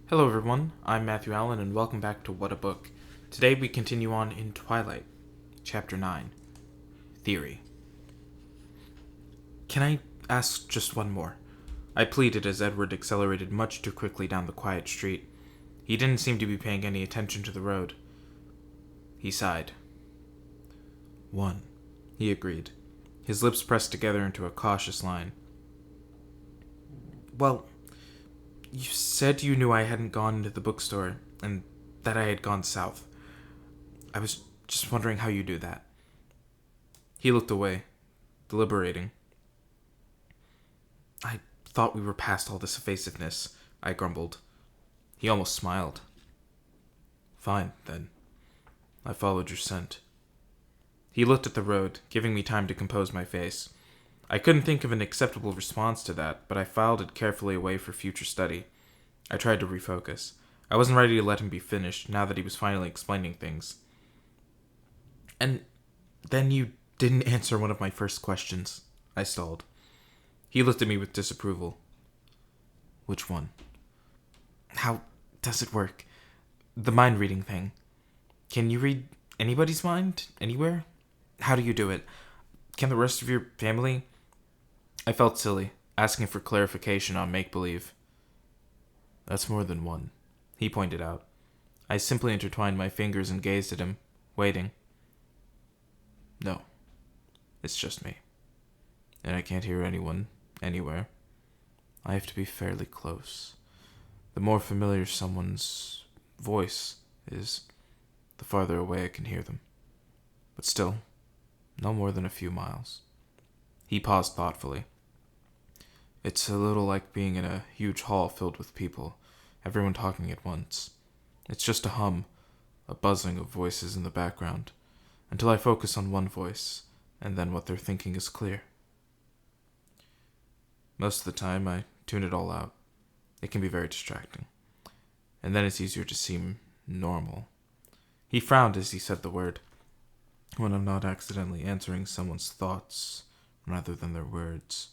Hello everyone, I'm Matthew Allen and welcome back to What a Book. Today we continue on in Twilight, Chapter 9, Theory. Can I ask just one more? I pleaded as Edward accelerated much too quickly down the quiet street. He didn't seem to be paying any attention to the road. He sighed. One, he agreed, his lips pressed together into a cautious line. Well, you said you knew I hadn't gone into the bookstore, and that I had gone south. I was just wondering how you do that. He looked away, deliberating. I thought we were past all this evasiveness, I grumbled. He almost smiled. Fine, then. I followed your scent. He looked at the road, giving me time to compose my face. I couldn't think of an acceptable response to that, but I filed it carefully away for future study. I tried to refocus. I wasn't ready to let him be finished, now that he was finally explaining things. And then you didn't answer one of my first questions, I stalled. He looked at me with disapproval. Which one? How does it work? The mind-reading thing. Can you read anybody's mind? Anywhere? How do you do it? Can the rest of your family? I felt silly, asking for clarification on make-believe. That's more than one, he pointed out. I simply intertwined my fingers and gazed at him, waiting. No, it's just me. And I can't hear anyone, anywhere. I have to be fairly close. The more familiar someone's voice is, the farther away I can hear them. But still, no more than a few miles. He paused thoughtfully. It's a little like being in a huge hall filled with people, everyone talking at once. It's just a hum, a buzzing of voices in the background, until I focus on one voice, and then what they're thinking is clear. Most of the time, I tune it all out. It can be very distracting. And then it's easier to seem normal. He frowned as he said the word. When I'm not accidentally answering someone's thoughts, rather than their words.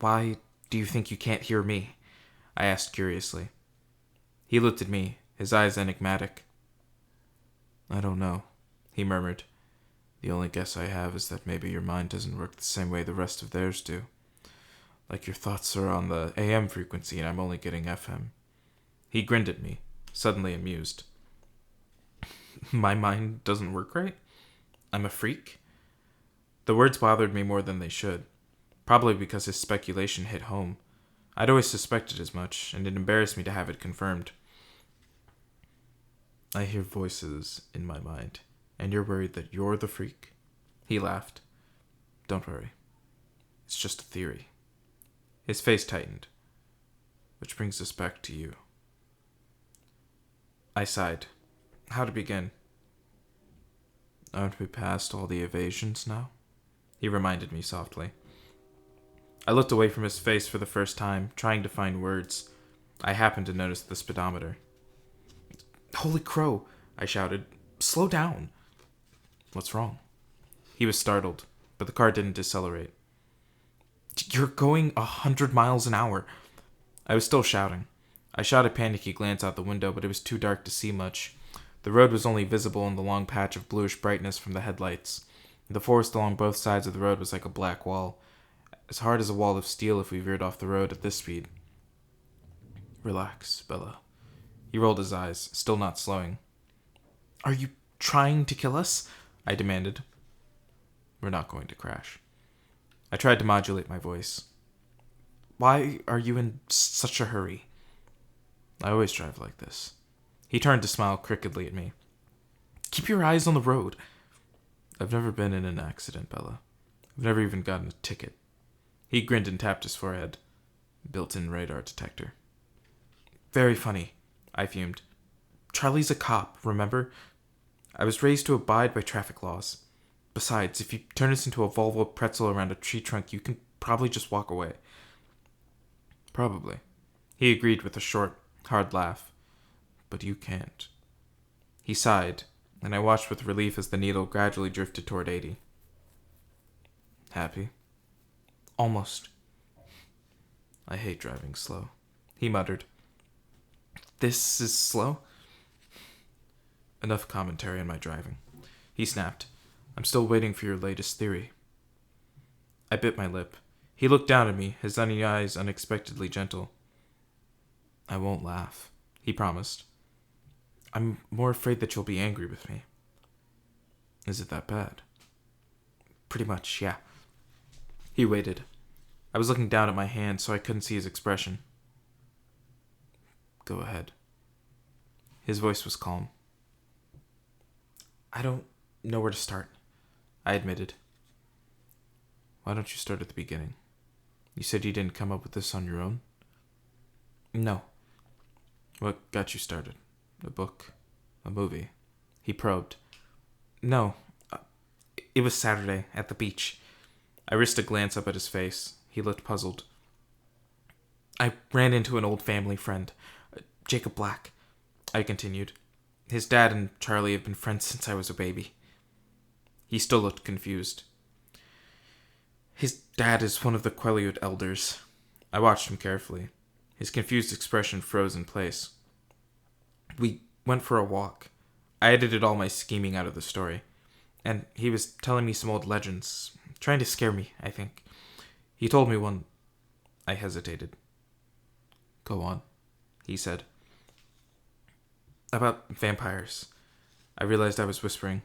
Why do you think you can't hear me? I asked curiously. He looked at me, his eyes enigmatic. I don't know, he murmured. The only guess I have is that maybe your mind doesn't work the same way the rest of theirs do. Like your thoughts are on the AM frequency and I'm only getting FM. He grinned at me, suddenly amused. My mind doesn't work right? I'm a freak? The words bothered me more than they should. Probably because his speculation hit home. I'd always suspected as much, and it embarrassed me to have it confirmed. I hear voices in my mind, and you're worried that you're the freak? He laughed. Don't worry. It's just a theory. His face tightened. Which brings us back to you. I sighed. How to begin? Aren't we past all the evasions now? He reminded me softly. I looked away from his face for the first time, trying to find words. I happened to notice the speedometer. Holy crow, I shouted. Slow down. What's wrong? He was startled, but the car didn't decelerate. You're going 100 miles an hour. I was still shouting. I shot a panicky glance out the window, but it was too dark to see much. The road was only visible in the long patch of bluish brightness from the headlights. The forest along both sides of the road was like a black wall, as hard as a wall of steel if we veered off the road at this speed. Relax, Bella. He rolled his eyes, still not slowing. Are you trying to kill us? I demanded. We're not going to crash. I tried to modulate my voice. Why are you in such a hurry? I always drive like this. He turned to smile crookedly at me. Keep your eyes on the road. I've never been in an accident, Bella. I've never even gotten a ticket. He grinned and tapped his forehead. Built-in radar detector. Very funny, I fumed. Charlie's a cop, remember? I was raised to abide by traffic laws. Besides, if you turn us into a Volvo pretzel around a tree trunk, you can probably just walk away. Probably. He agreed with a short, hard laugh. But you can't. He sighed, and I watched with relief as the needle gradually drifted toward 80. Happy? Almost. I hate driving slow, he muttered. This is slow? Enough commentary on my driving. He snapped. I'm still waiting for your latest theory. I bit my lip. He looked down at me, his sunny eyes unexpectedly gentle. I won't laugh, he promised. I'm more afraid that you'll be angry with me. Is it that bad? Pretty much, yeah. He waited. I was looking down at my hand so I couldn't see his expression. Go ahead. His voice was calm. I don't know where to start, I admitted. Why don't you start at the beginning? You said you didn't come up with this on your own? No. What got you started? A book? A movie? He probed. No. It was Saturday, at the beach. I risked a glance up at his face. He looked puzzled. I ran into an old family friend, Jacob Black, I continued. His dad and Charlie have been friends since I was a baby. He still looked confused. His dad is one of the Quileute elders. I watched him carefully. His confused expression froze in place. We went for a walk. I edited all my scheming out of the story. And he was telling me some old legends, trying to scare me, I think. He told me one. I hesitated. Go on, he said. About vampires. I realized I was whispering.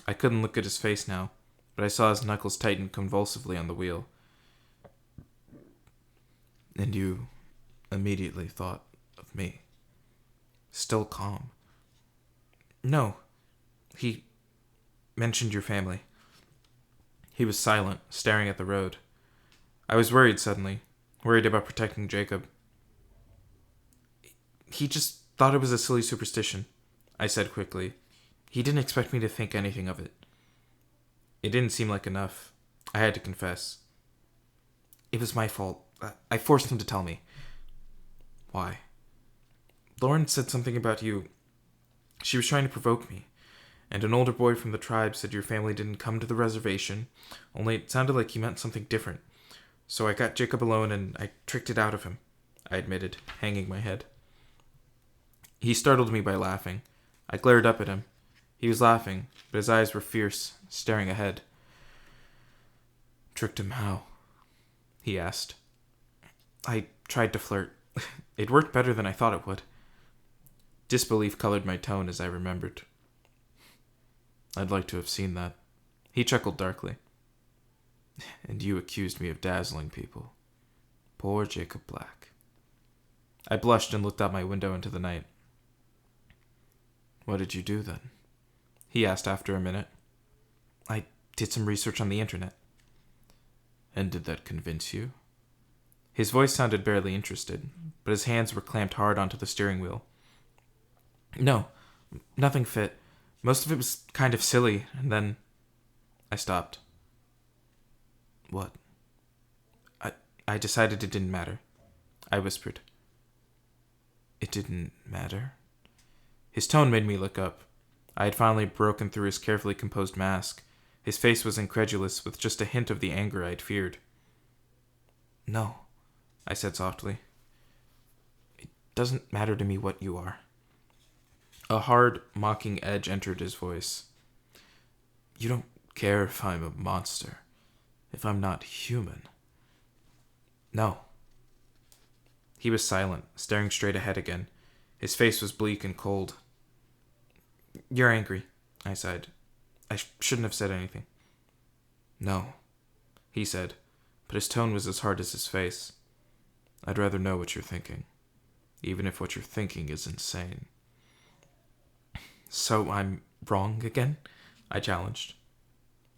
I couldn't look at his face now, but I saw his knuckles tighten convulsively on the wheel. And you immediately thought of me. Still calm. No. He mentioned your family. He was silent, staring at the road. I was worried suddenly, worried about protecting Jacob. He just thought it was a silly superstition, I said quickly. He didn't expect me to think anything of it. It didn't seem like enough. I had to confess. It was my fault. I forced him to tell me. Why? Lauren said something about you. She was trying to provoke me. And an older boy from the tribe said your family didn't come to the reservation, only it sounded like he meant something different. So I got Jacob alone and I tricked it out of him, I admitted, hanging my head. He startled me by laughing. I glared up at him. He was laughing, but his eyes were fierce, staring ahead. Tricked him how? He asked. I tried to flirt. It worked better than I thought it would. Disbelief colored my tone as I remembered. I'd like to have seen that. He chuckled darkly. And you accused me of dazzling people. Poor Jacob Black. I blushed and looked out my window into the night. What did you do then? He asked after a minute. I did some research on the internet. And did that convince you? His voice sounded barely interested, but his hands were clamped hard onto the steering wheel. No, nothing fit. Most of it was kind of silly, and then I stopped. What? I decided it didn't matter. I whispered. It didn't matter? His tone made me look up. I had finally broken through his carefully composed mask. His face was incredulous, with just a hint of the anger I'd feared. No, I said softly. It doesn't matter to me what you are. A hard, mocking edge entered his voice. You don't care if I'm a monster, if I'm not human. No. He was silent, staring straight ahead again. His face was bleak and cold. You're angry, I sighed. I shouldn't have said anything. No, he said, but his tone was as hard as his face. I'd rather know what you're thinking, even if what you're thinking is insane. So I'm wrong again? I challenged.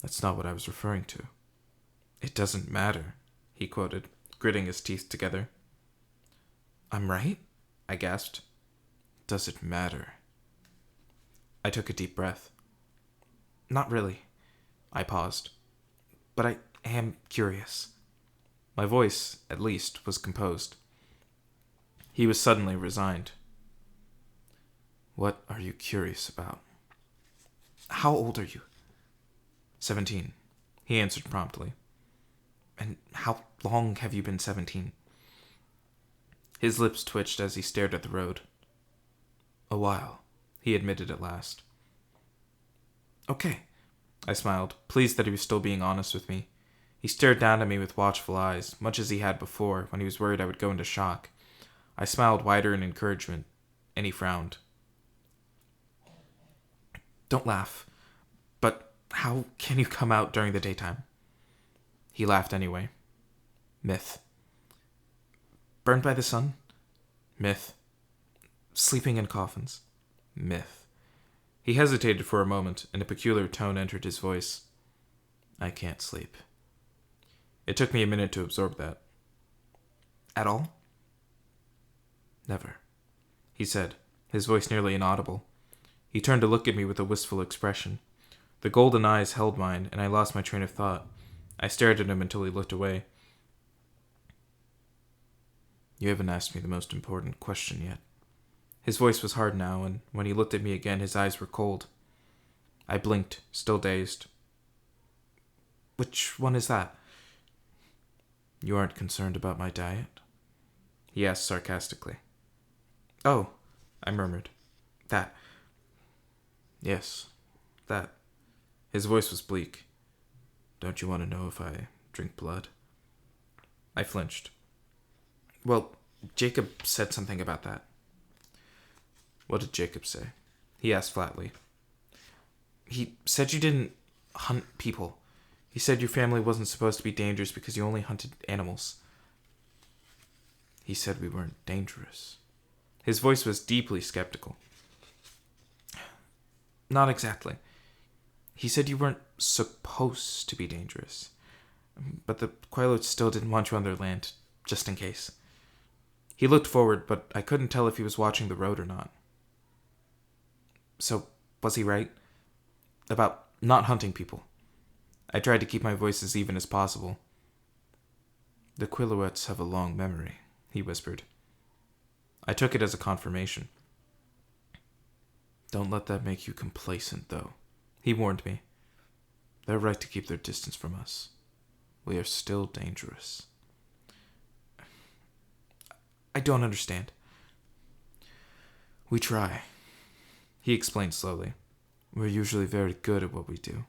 That's not what I was referring to. It doesn't matter, he quoted, gritting his teeth together. I'm right? I gasped. Does it matter? I took a deep breath. Not really. I paused. But I am curious. My voice, at least, was composed. He was suddenly resigned. What are you curious about? How old are you? 17, he answered promptly. And how long have you been 17? His lips twitched as he stared at the road. A while, he admitted at last. Okay, I smiled, pleased that he was still being honest with me. He stared down at me with watchful eyes, much as he had before, when he was worried I would go into shock. I smiled wider in encouragement, and he frowned. Don't laugh. But how can you come out during the daytime? He laughed anyway. Myth. Burned by the sun? Myth. Sleeping in coffins? Myth. He hesitated for a moment, and a peculiar tone entered his voice. I can't sleep. It took me a minute to absorb that. At all? Never, he said, his voice nearly inaudible. He turned to look at me with a wistful expression. The golden eyes held mine, and I lost my train of thought. I stared at him until he looked away. You haven't asked me the most important question yet. His voice was hard now, and when he looked at me again, his eyes were cold. I blinked, still dazed. Which one is that? You aren't concerned about my diet? He asked sarcastically. Oh, I murmured. That. Yes, that. His voice was bleak. Don't you want to know if I drink blood? I flinched. Well, Jacob said something about that. What did Jacob say? He asked flatly. He said you didn't hunt people. He said your family wasn't supposed to be dangerous because you only hunted animals. He said we weren't dangerous. His voice was deeply skeptical. Not exactly. He said you weren't supposed to be dangerous. But the Quailots still didn't want you on their land, just in case. He looked forward, but I couldn't tell if he was watching the road or not. So, was he right? About not hunting people. I tried to keep my voice as even as possible. The Quailots have a long memory, he whispered. I took it as a confirmation. Don't let that make you complacent, though, he warned me. They're right to keep their distance from us. We are still dangerous. I don't understand. We try, he explained slowly. We're usually very good at what we do.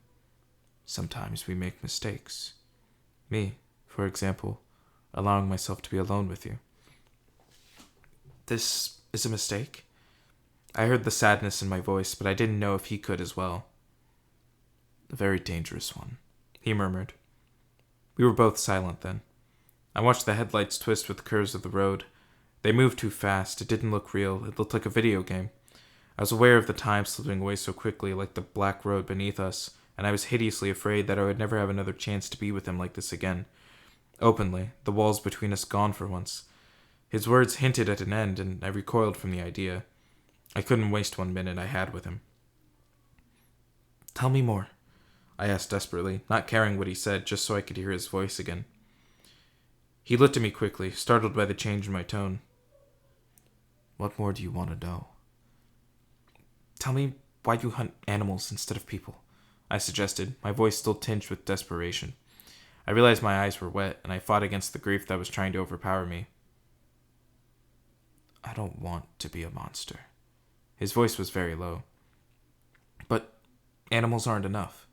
Sometimes we make mistakes. Me, for example, allowing myself to be alone with you. This is a mistake? I heard the sadness in my voice, but I didn't know if he could as well. A very dangerous one, he murmured. We were both silent then. I watched the headlights twist with the curves of the road. They moved too fast. It didn't look real. It looked like a video game. I was aware of the time slipping away so quickly, like the black road beneath us, and I was hideously afraid that I would never have another chance to be with him like this again. Openly, the walls between us gone for once. His words hinted at an end, and I recoiled from the idea. I couldn't waste 1 minute I had with him. Tell me more, I asked desperately, not caring what he said, just so I could hear his voice again. He looked at me quickly, startled by the change in my tone. What more do you want to know? Tell me why you hunt animals instead of people, I suggested, my voice still tinged with desperation. I realized my eyes were wet, and I fought against the grief that was trying to overpower me. I don't want to be a monster. His voice was very low. But animals aren't enough.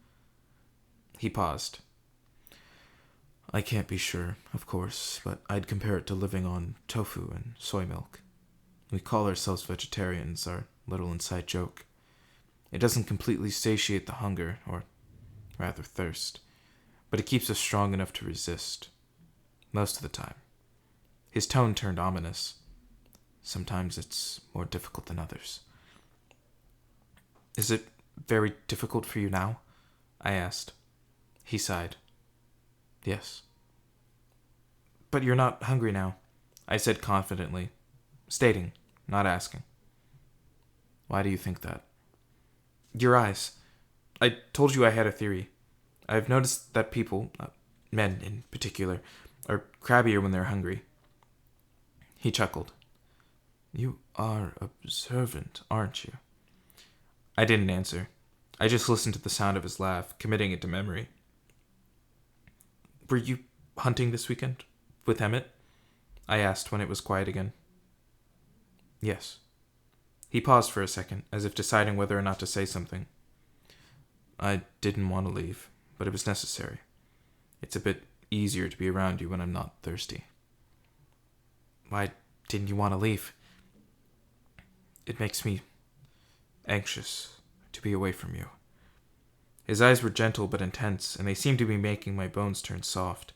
He paused. I can't be sure, of course, but I'd compare it to living on tofu and soy milk. We call ourselves vegetarians, our little inside joke. It doesn't completely satiate the hunger, or rather thirst, but it keeps us strong enough to resist. Most of the time. His tone turned ominous. Sometimes it's more difficult than others. Is it very difficult for you now? I asked. He sighed. Yes. But you're not hungry now, I said confidently, stating, not asking. Why do you think that? Your eyes. I told you I had a theory. I've noticed that people, men in particular, are crabbier when they're hungry. He chuckled. You are observant, aren't you? I didn't answer. I just listened to the sound of his laugh, committing it to memory. Were you hunting this weekend? With Emmett? I asked when it was quiet again. Yes. He paused for a second, as if deciding whether or not to say something. I didn't want to leave, but it was necessary. It's a bit easier to be around you when I'm not thirsty. Why didn't you want to leave? It makes me anxious to be away from you. His eyes were gentle but intense, and they seemed to be making my bones turn soft.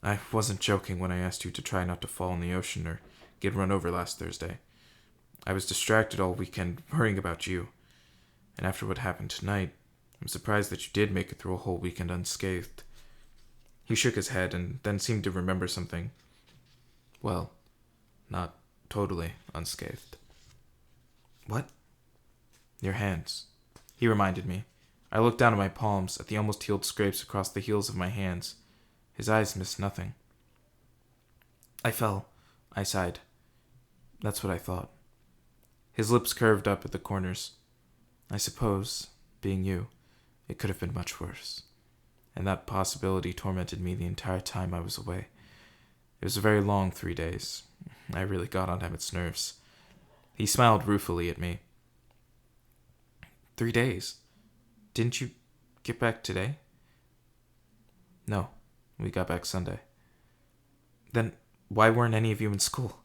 I wasn't joking when I asked you to try not to fall in the ocean or get run over last Thursday. I was distracted all weekend worrying about you, and after what happened tonight, I'm surprised that you did make it through a whole weekend unscathed. He shook his head and then seemed to remember something. Well, not totally unscathed. What? Your hands. He reminded me. I looked down at my palms, at the almost healed scrapes across the heels of my hands. His eyes missed nothing. I fell, I sighed. That's what I thought. His lips curved up at the corners. I suppose, being you, it could have been much worse. And that possibility tormented me the entire time I was away. It was a very long 3 days. I really got on Emmett's nerves. He smiled ruefully at me. 3 days? Didn't you get back today? No, we got back Sunday. Then why weren't any of you in school?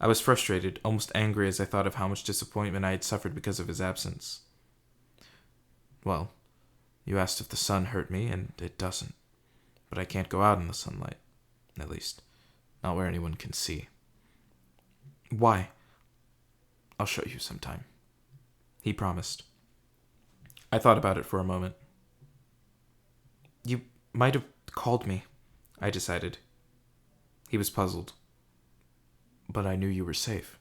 I was frustrated, almost angry as I thought of how much disappointment I had suffered because of his absence. Well, you asked if the sun hurt me, and it doesn't. But I can't go out in the sunlight. At least, not where anyone can see. Why? I'll show you sometime. He promised. I thought about it for a moment. You might have called me, I decided. He was puzzled. But I knew you were safe.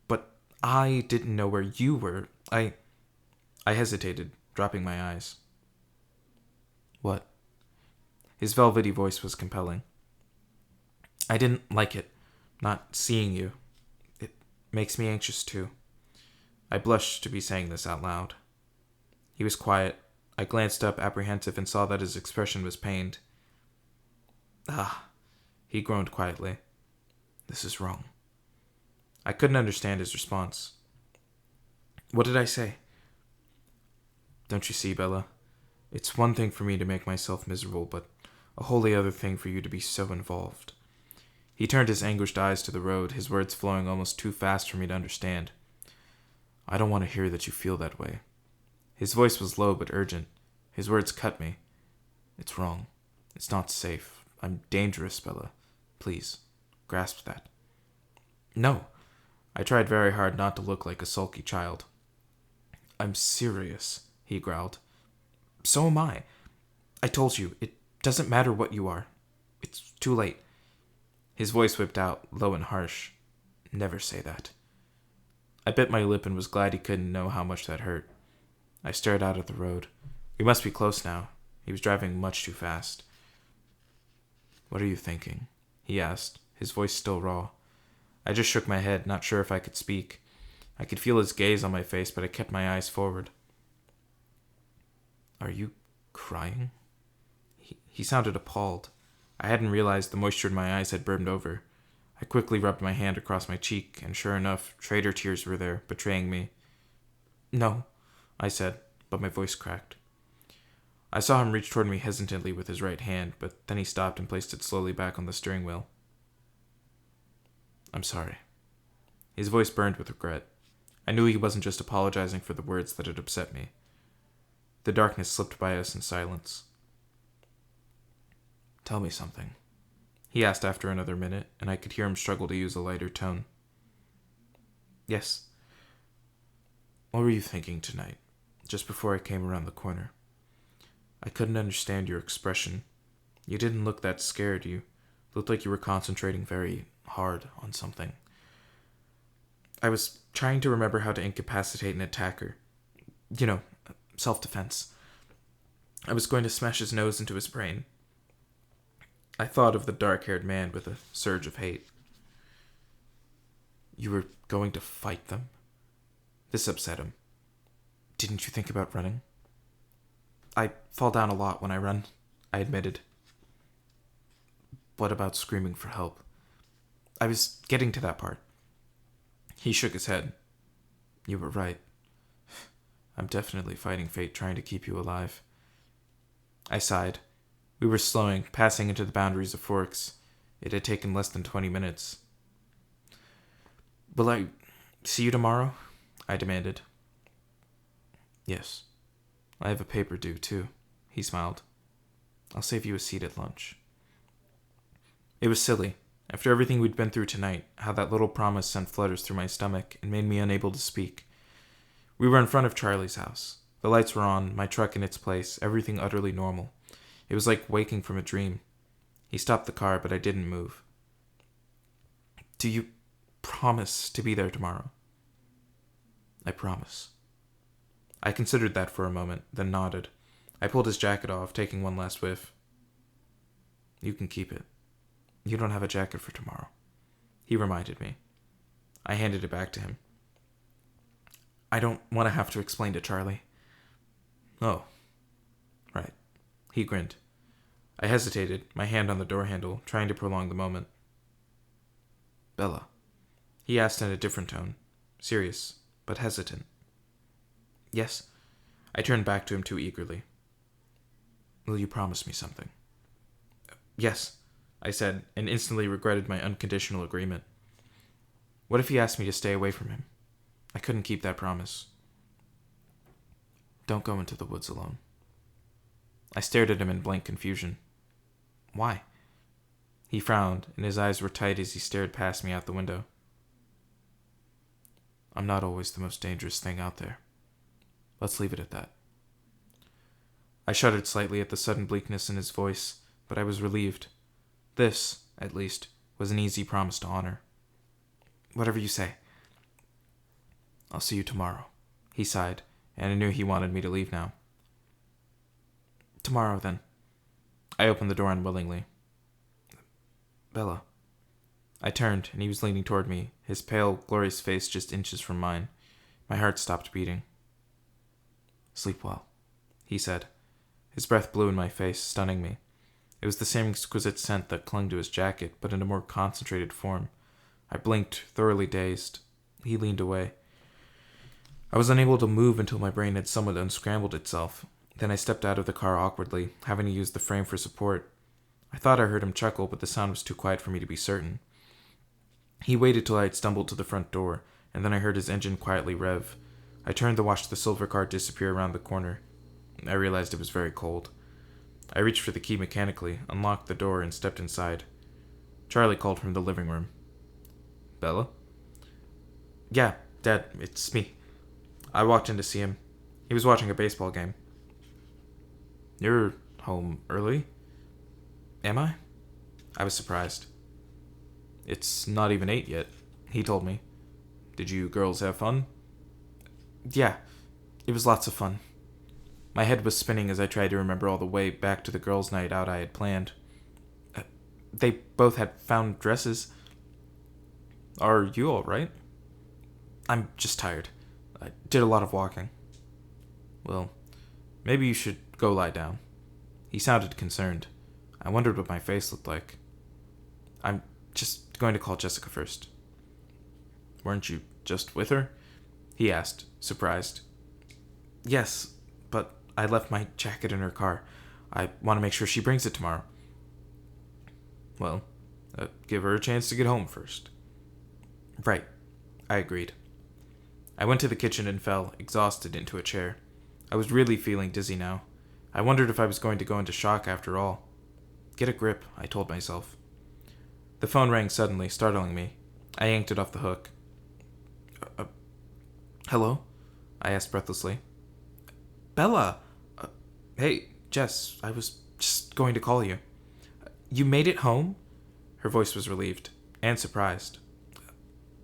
But I didn't know where you were. I hesitated, dropping my eyes. What? His velvety voice was compelling. I didn't like it, not seeing you. It makes me anxious too. I blushed to be saying this out loud. He was quiet. I glanced up, apprehensive, and saw that his expression was pained. He groaned quietly. This is wrong. I couldn't understand his response. What did I say? Don't you see, Bella? It's one thing for me to make myself miserable, but a wholly other thing for you to be so involved. He turned his anguished eyes to the road, his words flowing almost too fast for me to understand. I don't want to hear that you feel that way. His voice was low but urgent. His words cut me. It's wrong. It's not safe. I'm dangerous, Bella. Please, grasp that. No. I tried very hard not to look like a sulky child. I'm serious, he growled. So am I. I told you, it doesn't matter what you are. It's too late. His voice whipped out, low and harsh. Never say that. I bit my lip and was glad he couldn't know how much that hurt. I stared out at the road. We must be close now. He was driving much too fast. What are you thinking? He asked, his voice still raw. I just shook my head, not sure if I could speak. I could feel his gaze on my face, but I kept my eyes forward. Are you crying? He sounded appalled. I hadn't realized the moisture in my eyes had brimmed over. I quickly rubbed my hand across my cheek, and sure enough, traitor tears were there, betraying me. No, I said, but my voice cracked. I saw him reach toward me hesitantly with his right hand, but then he stopped and placed it slowly back on the steering wheel. I'm sorry. His voice burned with regret. I knew he wasn't just apologizing for the words that had upset me. The darkness slipped by us in silence. Tell me something, he asked after another minute, and I could hear him struggle to use a lighter tone. Yes. What were you thinking tonight, just before I came around the corner? I couldn't understand your expression. You didn't look that scared. You looked like you were concentrating very hard on something. I was trying to remember how to incapacitate an attacker. You know, self-defense. I was going to smash his nose into his brain. I thought of the dark-haired man with a surge of hate. You were going to fight them? This upset him. Didn't you think about running? I fall down a lot when I run, I admitted. What about screaming for help? I was getting to that part. He shook his head. You were right. I'm definitely fighting fate trying to keep you alive. I sighed. We were slowing, passing into the boundaries of Forks. It had taken less than 20 minutes. Will I see you tomorrow? I demanded. Yes. I have a paper due, too. He smiled. I'll save you a seat at lunch. It was silly. After everything we'd been through tonight, how that little promise sent flutters through my stomach and made me unable to speak. We were in front of Charlie's house. The lights were on, my truck in its place, everything utterly normal. It was like waking from a dream. He stopped the car, but I didn't move. Do you promise to be there tomorrow? I promise. I considered that for a moment, then nodded. I pulled his jacket off, taking one last whiff. You can keep it. You don't have a jacket for tomorrow. He reminded me. I handed it back to him. I don't want to have to explain to Charlie. Oh. Right. He grinned. I hesitated, my hand on the door handle, trying to prolong the moment. Bella. He asked in a different tone. Serious, but hesitant. Yes. I turned back to him too eagerly. Will you promise me something? Yes, I said, and instantly regretted my unconditional agreement. What if he asked me to stay away from him? I couldn't keep that promise. Don't go into the woods alone. I stared at him in blank confusion. Why? He frowned, and his eyes were tight as he stared past me out the window. I'm not always the most dangerous thing out there. Let's leave it at that. I shuddered slightly at the sudden bleakness in his voice, but I was relieved. This, at least, was an easy promise to honor. Whatever you say. I'll see you tomorrow, he sighed, and I knew he wanted me to leave now. Tomorrow, then. I opened the door unwillingly. Bella. I turned, and he was leaning toward me, his pale, glorious face just inches from mine. My heart stopped beating. Sleep well, he said. His breath blew in my face, stunning me. It was the same exquisite scent that clung to his jacket, but in a more concentrated form. I blinked, thoroughly dazed. He leaned away. I was unable to move until my brain had somewhat unscrambled itself. Then I stepped out of the car awkwardly, having to use the frame for support. I thought I heard him chuckle, but the sound was too quiet for me to be certain. He waited till I had stumbled to the front door, and then I heard his engine quietly rev. I turned to watch the silver car disappear around the corner. I realized it was very cold. I reached for the key mechanically, unlocked the door, and stepped inside. Charlie called from the living room. Bella? Yeah, Dad, it's me. I walked in to see him. He was watching a baseball game. You're home early? Am I? I was surprised. It's not even 8 yet, he told me. Did you girls have fun? Yeah, it was lots of fun. My head was spinning as I tried to remember all the way back to the girls' night out I had planned. They both had found dresses. Are you all right? I'm just tired. I did a lot of walking. Well, maybe you should go lie down. He sounded concerned. I wondered what my face looked like. I'm just going to call Jessica first. Weren't you just with her? He asked, surprised. Yes, but I left my jacket in her car. I want to make sure she brings it tomorrow. Well, give her a chance to get home first. Right, I agreed. I went to the kitchen and fell, exhausted, into a chair. I was really feeling dizzy now. I wondered if I was going to go into shock after all. Get a grip, I told myself. The phone rang suddenly, startling me. I yanked it off the hook. Hello? I asked breathlessly. Bella! Hey, Jess, I was just going to call you. You made it home? Her voice was relieved, and surprised.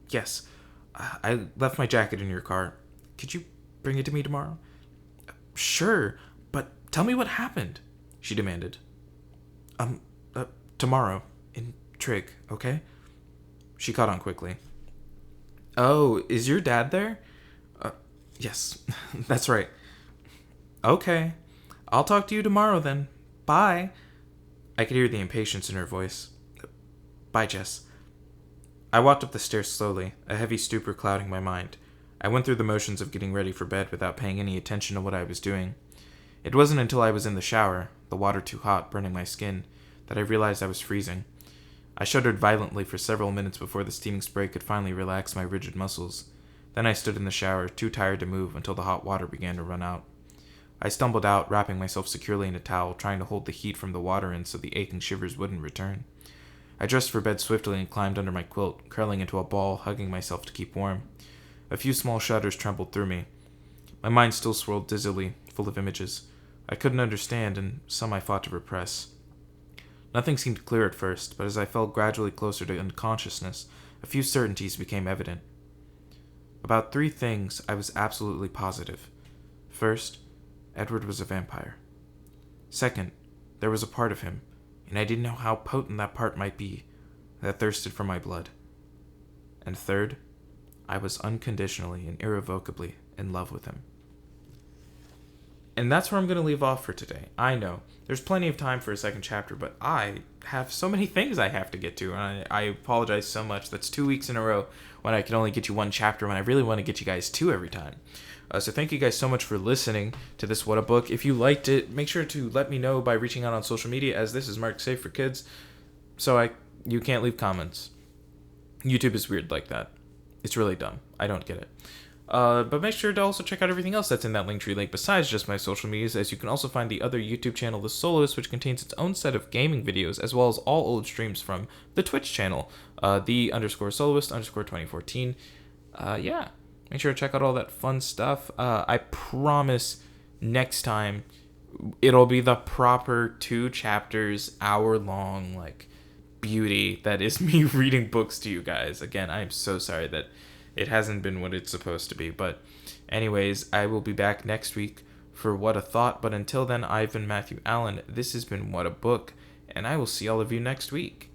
Yes, I left my jacket in your car. Could you bring it to me tomorrow? Sure, but tell me what happened, she demanded. Tomorrow, in Trig, okay? She caught on quickly. Oh, is your dad there? Yes, that's right. Okay, I'll talk to you tomorrow then. Bye. I could hear the impatience in her voice. Bye, Jess. I walked up the stairs slowly, a heavy stupor clouding my mind. I went through the motions of getting ready for bed without paying any attention to what I was doing. It wasn't until I was in the shower, the water too hot, burning my skin, that I realized I was freezing. I shuddered violently for several minutes before the steaming spray could finally relax my rigid muscles. Then I stood in the shower, too tired to move until the hot water began to run out. I stumbled out, wrapping myself securely in a towel, trying to hold the heat from the water in so the aching shivers wouldn't return. I dressed for bed swiftly and climbed under my quilt, curling into a ball, hugging myself to keep warm. A few small shudders trembled through me. My mind still swirled dizzily, full of images. I couldn't understand, and some I fought to repress. Nothing seemed clear at first, but as I fell gradually closer to unconsciousness, a few certainties became evident. About 3 things I was absolutely positive. First, Edward was a vampire. Second, there was a part of him, and I didn't know how potent that part might be, that thirsted for my blood. And third, I was unconditionally and irrevocably in love with him. And that's where I'm going to leave off for today. I know, there's plenty of time for a second chapter, but I have so many things I have to get to, and I apologize so much. That's 2 weeks in a row when I can only get you 1 chapter when I really want to get you guys 2 every time. So thank you guys so much for listening to this Whatta book. If you liked it, make sure to let me know by reaching out on social media, as this is marked safe for kids, so you can't leave comments. YouTube is weird like that. It's really dumb. I don't get it. But make sure to also check out everything else that's in that Linktree link besides just my social medias, as you can also find the other YouTube channel, The Soloist, which contains its own set of gaming videos, as well as all old streams from the Twitch channel, the_soloist_2014. Yeah, make sure to check out all that fun stuff. I promise next time it'll be the proper 2 chapters, hour-long, beauty that is me reading books to you guys. Again, I'm so sorry that it hasn't been what it's supposed to be. But anyways, I will be back next week for What a Thought. But until then, I've been Matthew Allen. This has been What a Book. And I will see all of you next week.